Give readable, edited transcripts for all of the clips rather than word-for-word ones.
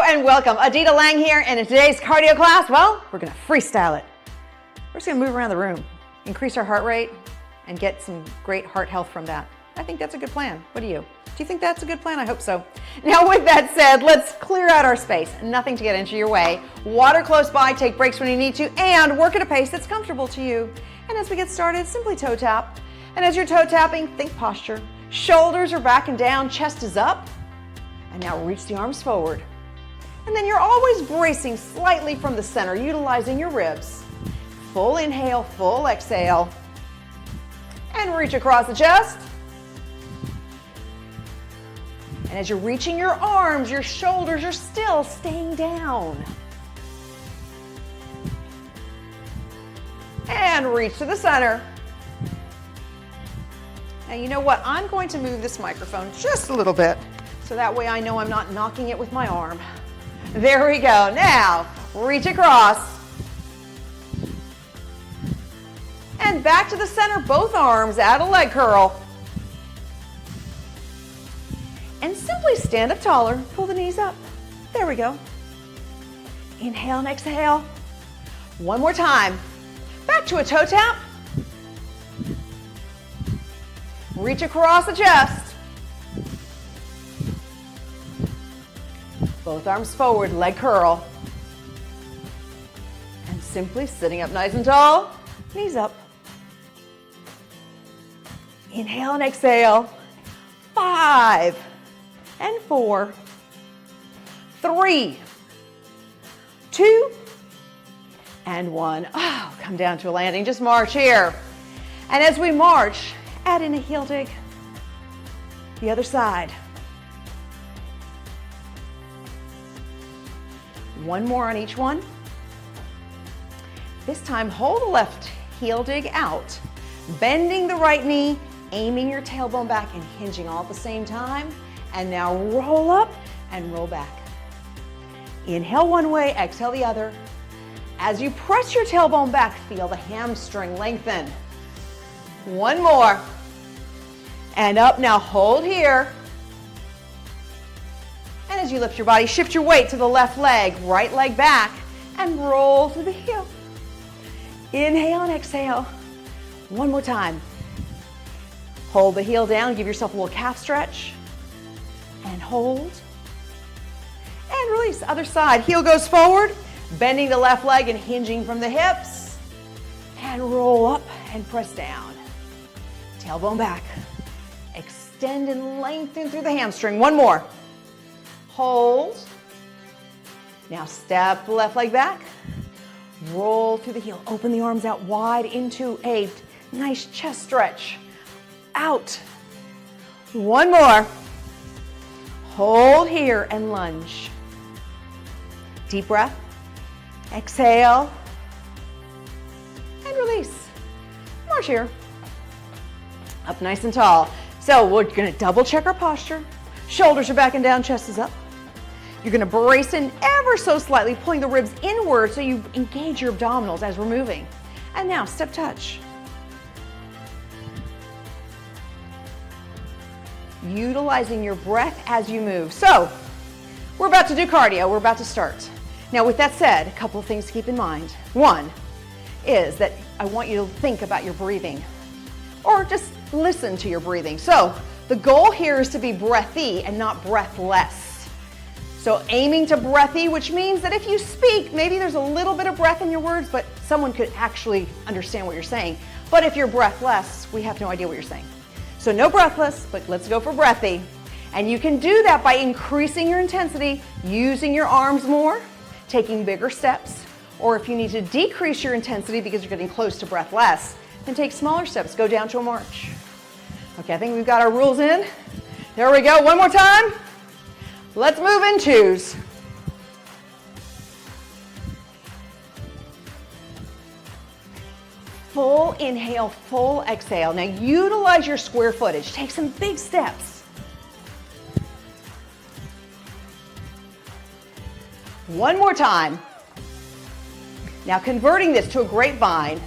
and welcome. Adita Lang here, and in today's cardio class, well, we're gonna freestyle it. We're just gonna move around the room, increase our heart rate, and get some great heart health from that. I think that's a good plan. What do you? Do you think that's a good plan? I hope so. Now with that said, let's clear out our space. Nothing to get into your way. Water close by, take breaks when you need to, and work at a pace that's comfortable to you. And as we get started, simply toe tap. And as you're toe tapping, think posture. Shoulders are back and down, chest is up. And now reach the arms forward. And then you're always bracing slightly from the center, utilizing your ribs. Full inhale, full exhale. And reach across the chest. And as you're reaching your arms, your shoulders are still staying down. And reach to the center. Now you know what? I'm going to move this microphone just a little bit, so that way I know I'm not knocking it with my arm. There we go. Now, reach across. And back to the center, both arms, add a leg curl. And simply stand up taller, pull the knees up. There we go. Inhale and exhale. One more time. Back to a toe tap. Reach across the chest. Both arms forward, leg curl. And simply sitting up nice and tall, knees up. Inhale and exhale. 5 and 4, 3, 2, and 1. Oh, come down to a landing. Just march here. And as we march, add in a heel dig. The other side. One more on each one. This time, hold the left heel dig out, bending the right knee, aiming your tailbone back and hinging all at the same time. And now roll up and roll back. Inhale one way, exhale the other. As you press your tailbone back, feel the hamstring lengthen. One more. And up, now hold here. And as you lift your body, shift your weight to the left leg, right leg back, and roll to the heel. Inhale and exhale. One more time. Hold the heel down, give yourself a little calf stretch. And hold. And release, other side. Heel goes forward, bending the left leg and hinging from the hips. And roll up and press down. Tailbone back. Extend and lengthen through the hamstring. One more. Hold. Now step the left leg back. Roll through the heel. Open the arms out wide into a nice chest stretch. Out. One more. Hold here and lunge. Deep breath. Exhale. And release. March here. Up nice and tall. So we're going to double check our posture. Shoulders are back and down, chest is up. You're going to brace in ever so slightly, pulling the ribs inward so you engage your abdominals as we're moving. And now step touch. Utilizing your breath as you move. So we're about to do cardio. We're about to start. Now with that said, a couple of things to keep in mind. One is that I want you to think about your breathing, or just listen to your breathing. So the goal here is to be breathy and not breathless. So aiming to breathy, which means that if you speak, maybe there's a little bit of breath in your words, but someone could actually understand what you're saying. But if you're breathless, we have no idea what you're saying. So no breathless, but let's go for breathy. And you can do that by increasing your intensity, using your arms more, taking bigger steps, or if you need to decrease your intensity because you're getting close to breathless, then take smaller steps, go down to a march. Okay, I think we've got our rules in. There we go, one more time. Let's move in twos. Full inhale, full exhale. Now utilize your square footage. Take some big steps. One more time. Now converting this to a grapevine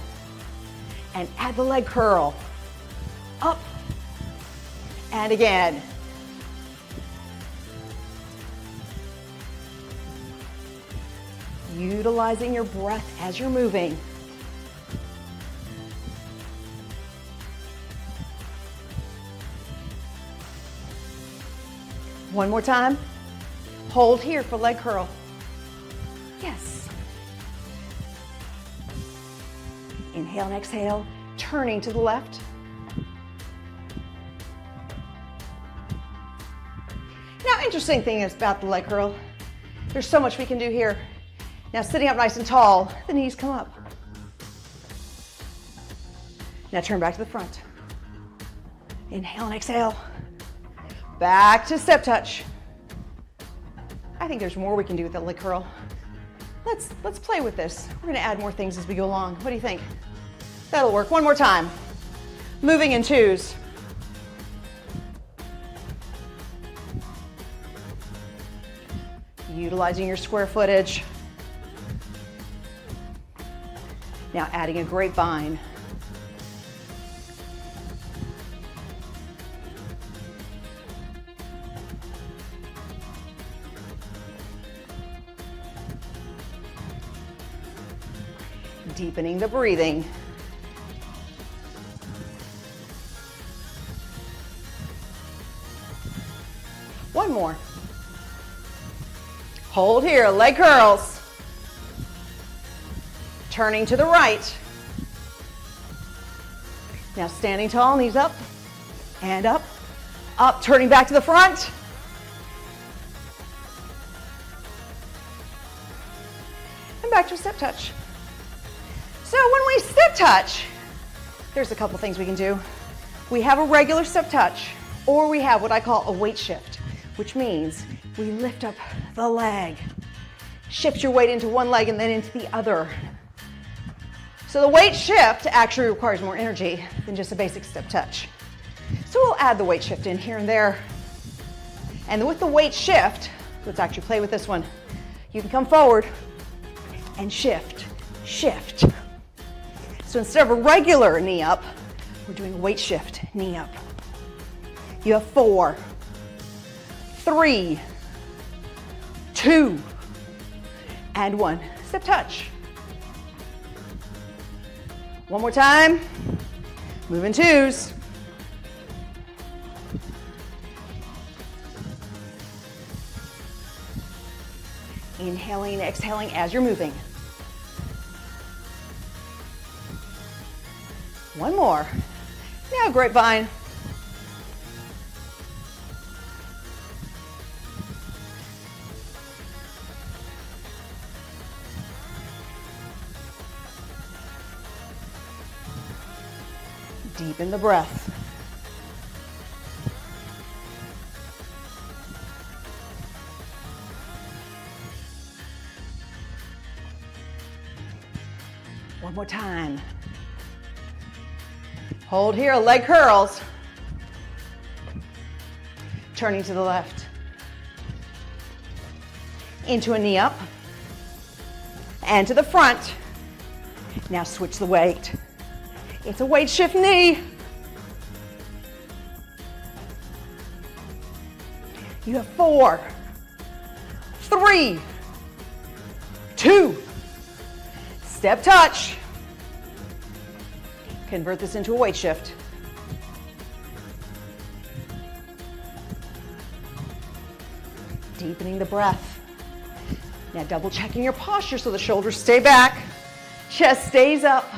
and add the leg curl. Up and again. utilizing your breath as you're moving. One more time. Hold here for leg curl. Yes. Inhale and exhale, turning to the left. Now, interesting thing is about the leg curl, there's so much we can do here. Now, sitting up nice and tall, the knees come up. Now, turn back to the front. Inhale and exhale. Back to step touch. I think there's more we can do with the leg curl. Let's play with this. We're gonna add more things as we go along. What do you think? That'll work. One more time. Moving in twos. Utilizing your square footage. Now adding a grapevine. Deepening the breathing. One more. Hold here, leg curls. Turning to the right. Now standing tall, knees up and up, up, turning back to the front. And back to a step touch. So when we step touch, there's a couple things we can do. We have a regular step touch, or we have what I call a weight shift, which means we lift up the leg. Shift your weight into one leg and then into the other. So the weight shift actually requires more energy than just a basic step touch. So we'll add the weight shift in here and there. And with the weight shift, let's actually play with this one. You can come forward and shift, shift. So instead of a regular knee up, we're doing a weight shift, knee up. You have 4, 3, 2, and 1. Step touch. One more time. Move in twos. Inhaling and exhaling as you're moving. One more. Now grapevine. Deepen the breath. One more time. Hold here, leg curls. Turning to the left. Into a knee up. And to the front. Now switch the weight. It's a weight shift knee. You have 4, 3, 2, step touch. Convert this into a weight shift. Deepening the breath. Now double checking your posture so the shoulders stay back, chest stays up.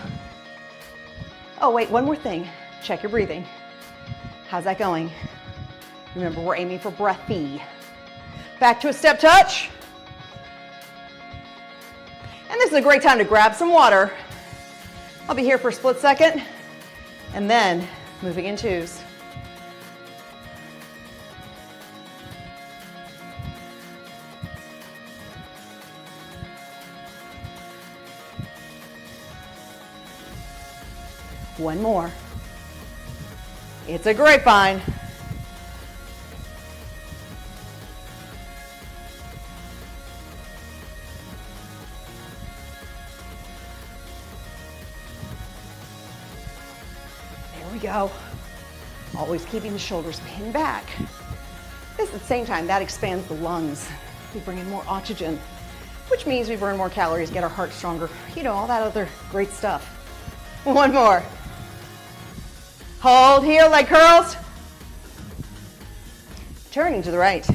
Oh wait, one more thing. Check your breathing. How's that going? Remember, we're aiming for breathy. Back to a step touch. And this is a great time to grab some water. I'll be here for a split second, and then moving in twos. One more. It's a grapevine. There we go. Always keeping the shoulders pinned back. This at the same time, that expands the lungs. We bring in more oxygen. which means we burn more calories, get our heart stronger, you know, all that other great stuff. One more. Hold here, leg curls. Turning to the right.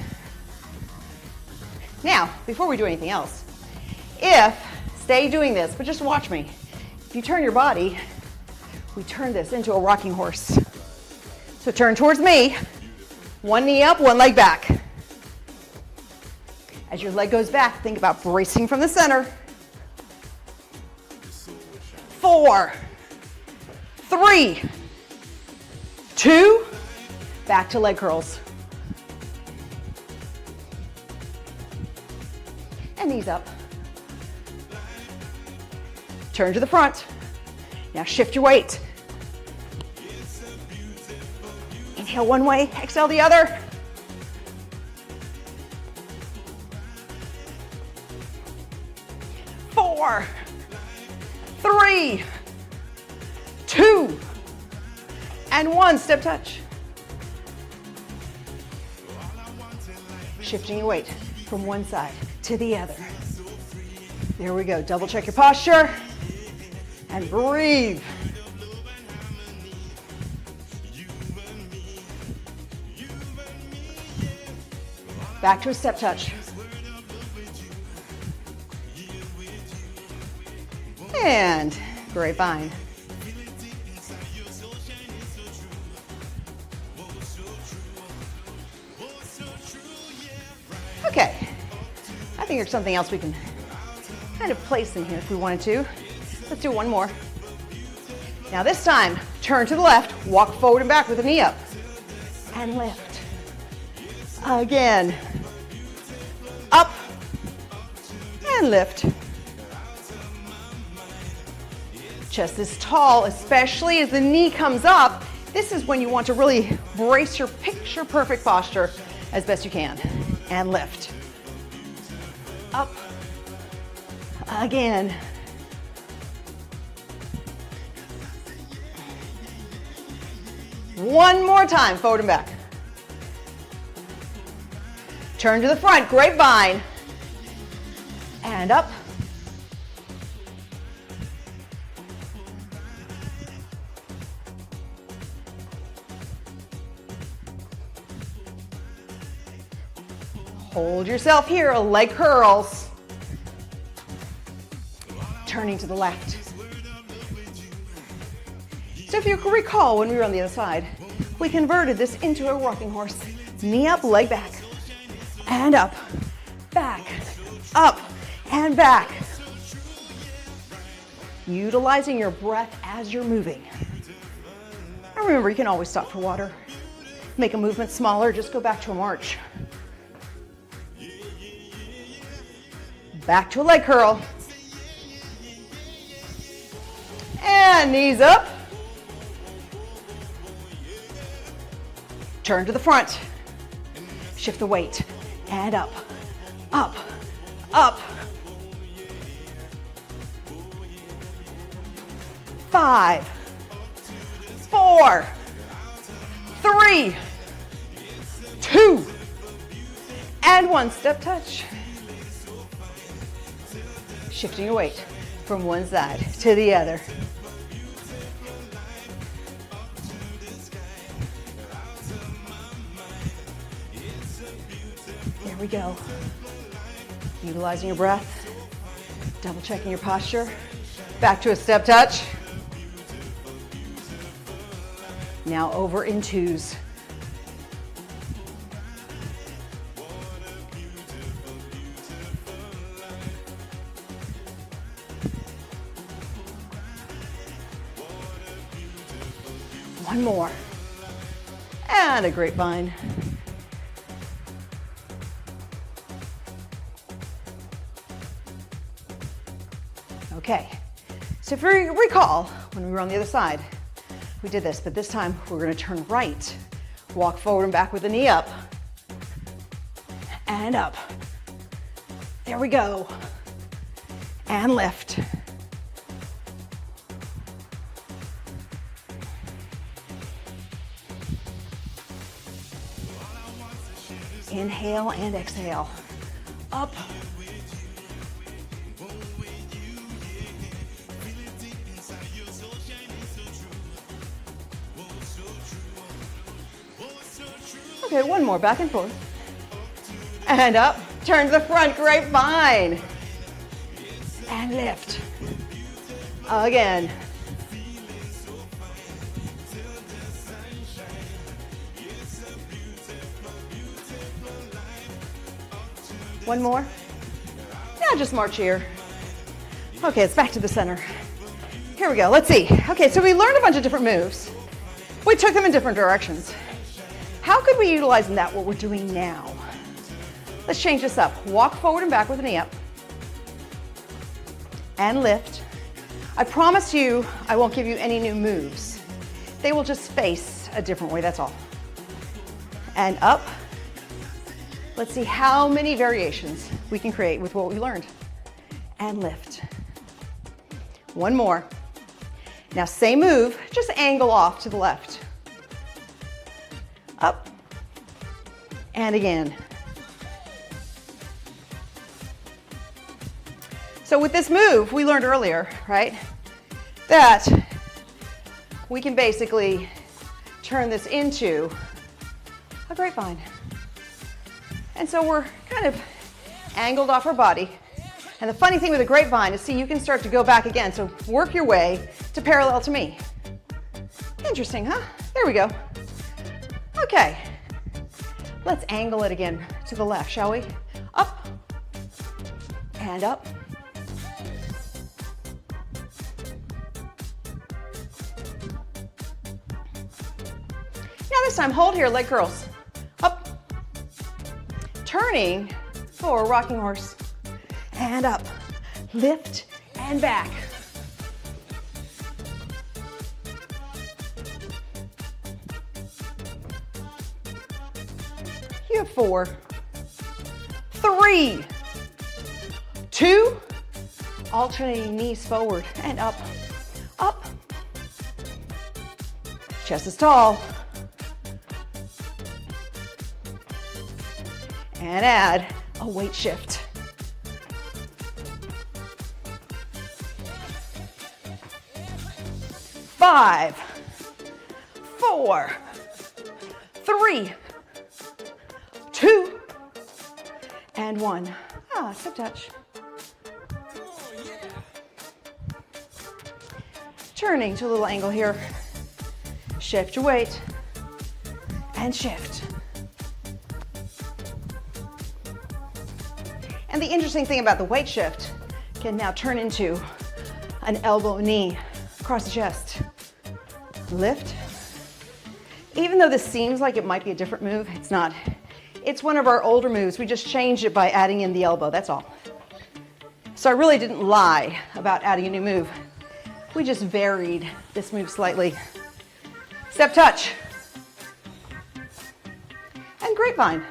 Now, before we do anything else, stay doing this, but just watch me. If you turn your body, we turn this into a rocking horse. So turn towards me, one knee up, one leg back. As your leg goes back, think about bracing from the center. 4, 3, 2, back to leg curls. And knees up. Turn to the front. Now shift your weight. Inhale one way, exhale the other. Four, 3, 2, and 1. Step touch. Shifting your weight from one side to the other. There we go. Double check your posture and breathe. Back to a step touch. And grapevine. Okay, I think there's something else we can kind of place in here if we wanted to. Let's do one more. Now this time, turn to the left, walk forward and back with a knee up, and lift. Again, up, and lift. Chest is tall, especially as the knee comes up. This is when you want to really brace your picture perfect posture as best you can. And lift. Up. Again. One more time, forward and back. Turn to the front, grapevine. And up. Hold yourself here, leg curls. Turning to the left. So if you can recall when we were on the other side, we converted this into a rocking horse. Knee up, leg back. And up, and back. Utilizing your breath as you're moving. And remember, you can always stop for water. Make a movement smaller, just go back to a march. Back to a leg curl. And knees up. Turn to the front. Shift the weight. And up, up, up. 5, 4, 3, 2, and 1. Step touch. Shifting your weight from one side to the other. There we go. Utilizing your breath, double checking your posture. Back to a step touch. Now over in twos. One more. And a grapevine. Okay, so if you recall, when we were on the other side, we did this, but this time we're gonna turn right. Walk forward and back with the knee up. And up. There we go. And lift. Inhale and exhale. Up Okay, one more, back and forth. And up, turn to the front, grapevine. And lift. Again. One more. Now just march here. Okay, it's back to the center. Here we go, let's see. Okay, so we learned a bunch of different moves. We took them in different directions. How could we utilize in that what we're doing now? Let's change this up. Walk forward and back with a knee up. And lift. I promise you, I won't give you any new moves. They will just face a different way, that's all. And up. Let's see how many variations we can create with what we learned. And lift. One more. Now same move, just angle off to the left. Up. And again. So with this move, we learned earlier, right, that we can basically turn this into a grapevine. And so we're kind of angled off our body. And the funny thing with a grapevine is, see, you can start to go back again. So work your way to parallel to me. Interesting, huh? There we go. Okay. Let's angle it again to the left, shall we? Up and up. Now this time, hold here, leg curls. Up. Turning for rocking horse. And up. Lift and back. You have 4, 3, 2, alternating knees forward and up, up. Chest is tall. And add a weight shift. Five, 4, 3, 2, and 1. Step touch. Turning to a little angle here. Shift your weight and shift. And the interesting thing about the weight shift can now turn into an elbow knee across the chest. Lift. Even though this seems like it might be a different move, it's not. It's one of our older moves. We just changed it by adding in the elbow, that's all. So I really didn't lie about adding a new move. We just varied this move slightly. Step touch. And grapevine.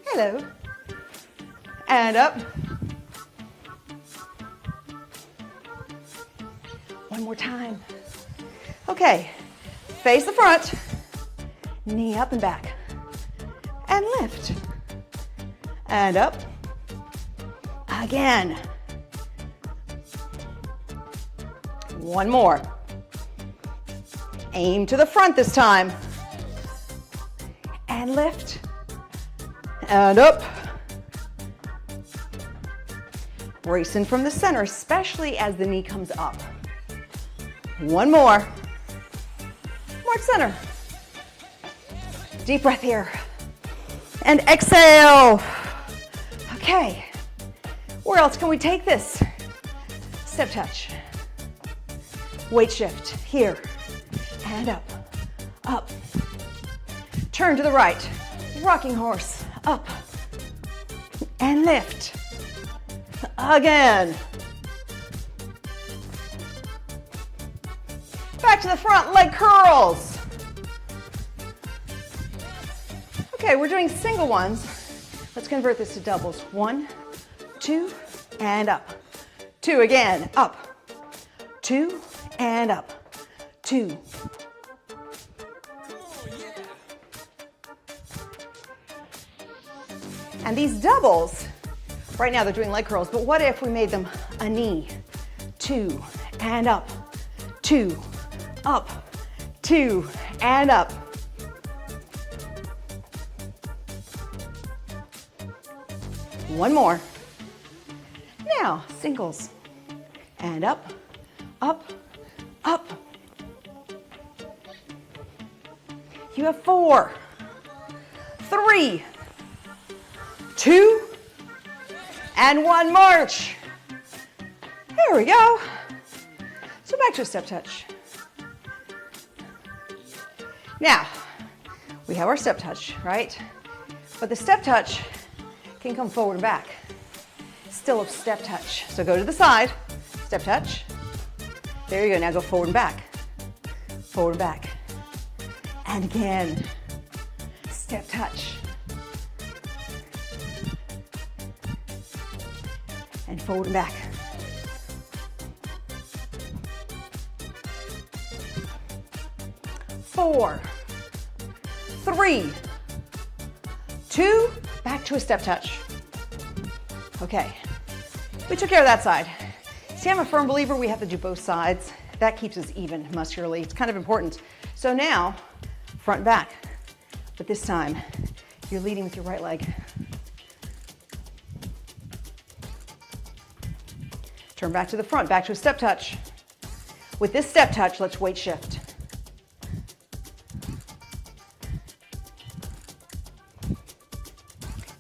Hello. And up. One more time. Okay, face the front, knee up and back, and lift, and up, again. One more. Aim to the front this time, and lift, and up. Bracing from the center, especially as the knee comes up. One more. Mark center. Deep breath here. And exhale. Okay. Where else can we take this? Step touch. Weight shift here. And up. Up. Turn to the right. Rocking horse. Up. And lift. Again. Back to the front, leg curls. Okay, we're doing single ones. Let's convert this to doubles. 1, 2, and up. 2 again, up. 2, and up. 2. And these doubles, right now they're doing leg curls, but what if we made them a knee? 2, and up. 2, up, 2, and up. One more. Now, singles. And up, up, up. You have 4, 3, 2, and 1. March. There we go. So back to a step touch. Now, we have our step touch, right? But the step touch can come forward and back. Still a step touch. So go to the side, step touch. There you go. Now go forward and back. Forward and back. And again, step touch. And forward and back. Four, 3, 2, back to a step touch. Okay, we took care of that side. See, I'm a firm believer we have to do both sides. That keeps us even muscularly. It's kind of important. So now, front and back. But this time, you're leading with your right leg. Turn back to the front, back to a step touch. With this step touch, let's weight shift.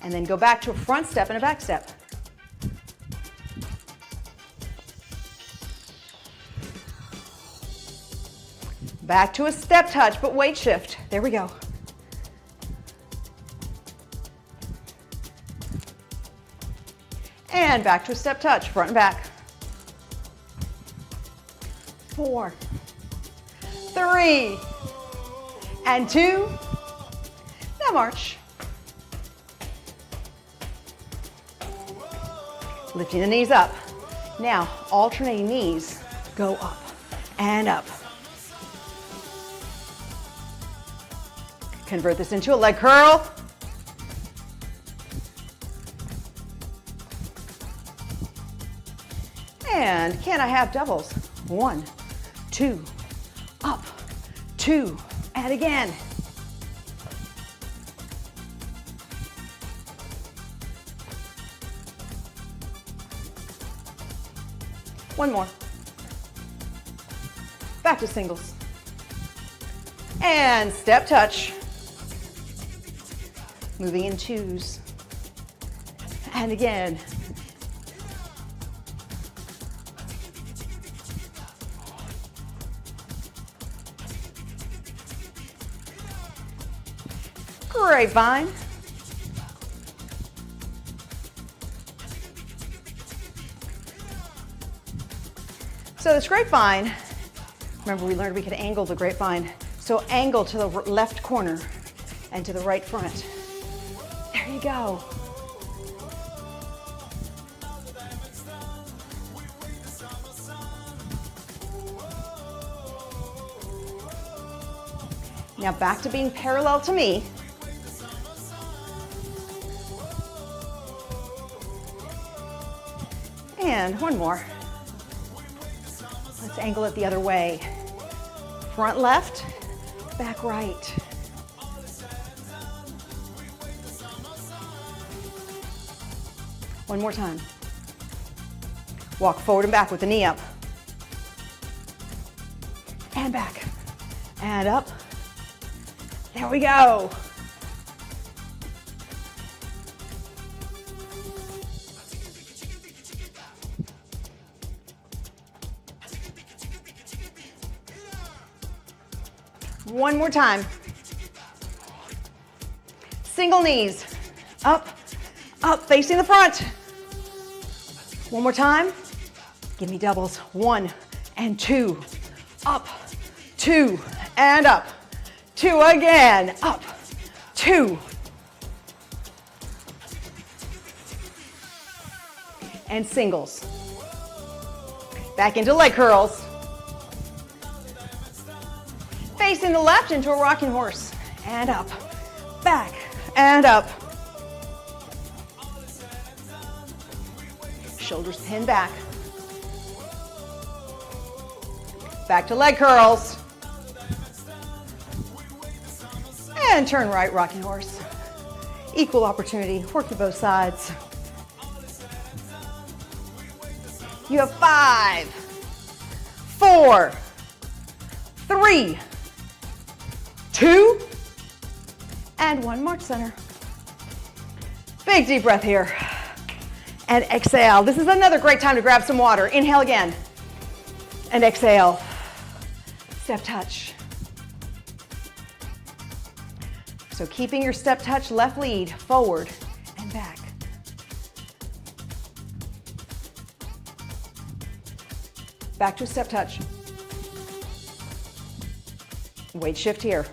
And then go back to a front step and a back step. Back to a step touch, but weight shift. There we go. And back to a step touch, front and back. 4, 3, and 2. Now march. Lifting the knees up. Now, alternating knees, go up and up. Convert this into a leg curl. And can I have doubles? 1, 2, up, 2, and again. One more. Back to singles. And step touch. Moving in 2s. And again. Grapevine. So this grapevine, remember we learned we could angle the grapevine. So angle to the left corner and to the right front. There you go. Now back to being parallel to me. And one more. Let's angle it the other way. Front left, back right. One more time. Walk forward and back with the knee up. And back. And up. There we go. One more time. Single knees. Up, up, facing the front. One more time. Give me doubles. 1 and 2. Up, 2, and up. 2 again. Up, 2. And singles. Back into leg curls. Facing the left into a rocking horse. And up, back, and up. Shoulders pinned back. Back to leg curls. And turn right, rocking horse. Equal opportunity, work to both sides. You have 5, 4, 3, 2, and 1. March center. Big deep breath here. And exhale. This is another great time to grab some water. Inhale again. And exhale. Step touch. So keeping your step touch, left lead, forward and back. Back to a step touch. Weight shift here.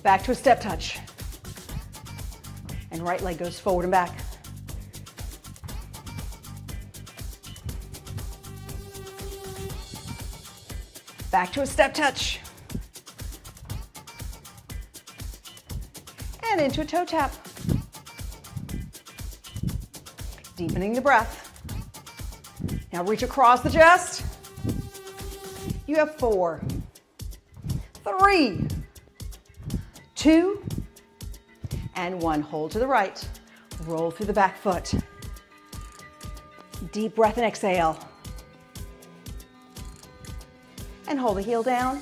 Back to a step touch. And right leg goes forward and back. Back to a step touch. And into a toe tap. Deepening the breath. Now reach across the chest. You have 4, 3, 2, and 1. Hold to the right. Roll through the back foot. Deep breath and exhale. And hold the heel down.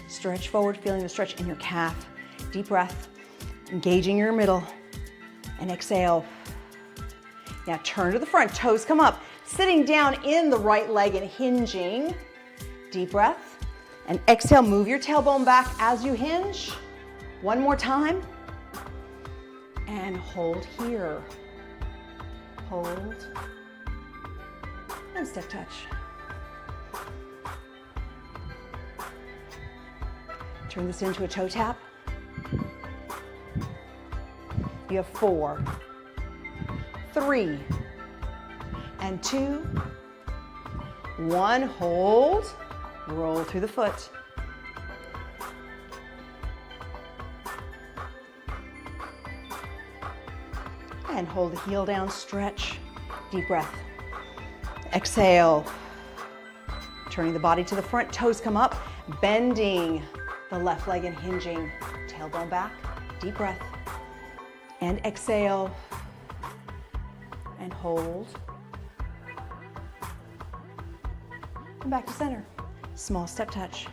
Stretch forward, feeling the stretch in your calf. Deep breath. Engaging your middle. And exhale. Now turn to the front. Toes come up. Sitting down in the right leg and hinging. Deep breath. And exhale. Move your tailbone back as you hinge. One more time. And hold here. Hold. And step touch. Turn this into a toe tap. You have 4, 3, and 2, 1. Hold. Roll through the foot. And hold the heel down, stretch, deep breath. Exhale. Turning the body to the front, toes come up, bending the left leg and hinging. Tailbone back, deep breath. And exhale. And hold. And back to center. Small step touch.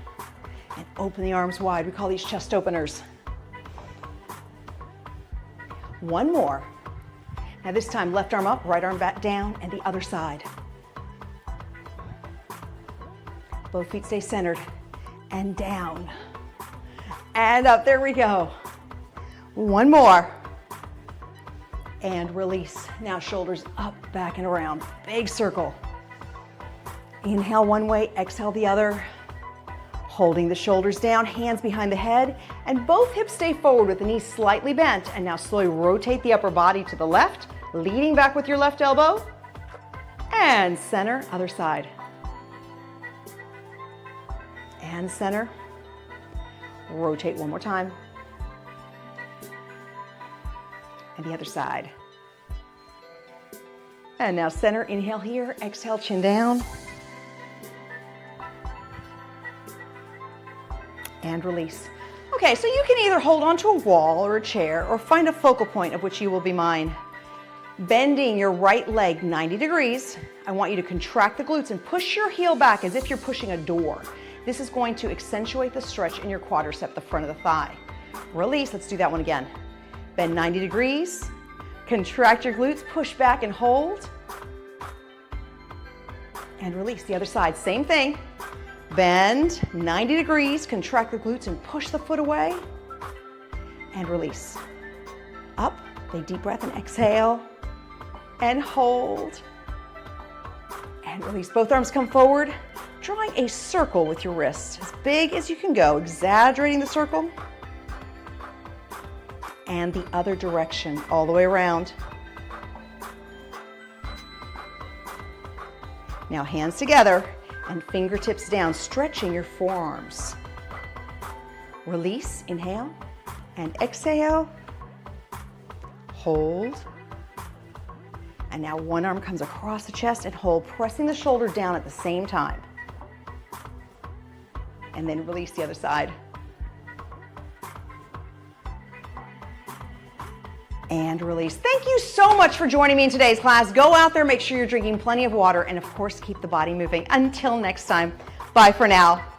And open the arms wide. We call these chest openers. One more. Now this time, left arm up, right arm back down, and the other side. Both feet stay centered. And down. And up, there we go. One more. And release. Now shoulders up, back and around. Big circle. Inhale one way, exhale the other. Holding the shoulders down, hands behind the head, and both hips stay forward with the knees slightly bent. And now slowly rotate the upper body to the left, leaning back with your left elbow. And center, other side. And center. Rotate one more time. And the other side. And now center, inhale here, exhale, chin down. And release. Okay, so you can either hold onto a wall or a chair or find a focal point of which you will be mine. Bending your right leg 90 degrees. I want you to contract the glutes and push your heel back as if you're pushing a door. This is going to accentuate the stretch in your quadricep, the front of the thigh. Release, let's do that one again. Bend 90 degrees, contract your glutes, push back and hold. And release, the other side, same thing. Bend 90 degrees, contract the glutes and push the foot away. And release. Up, take deep breath and exhale. And hold. And release, both arms come forward. Drawing a circle with your wrist, as big as you can go, exaggerating the circle. And the other direction, all the way around. Now hands together and fingertips down, stretching your forearms. Release, inhale, and exhale. Hold. And now one arm comes across the chest and hold, pressing the shoulder down at the same time. And then release the other side. and release. Thank you so much for joining me in today's class. Go out there, make sure you're drinking plenty of water, and of course, keep the body moving. Until next time, bye for now.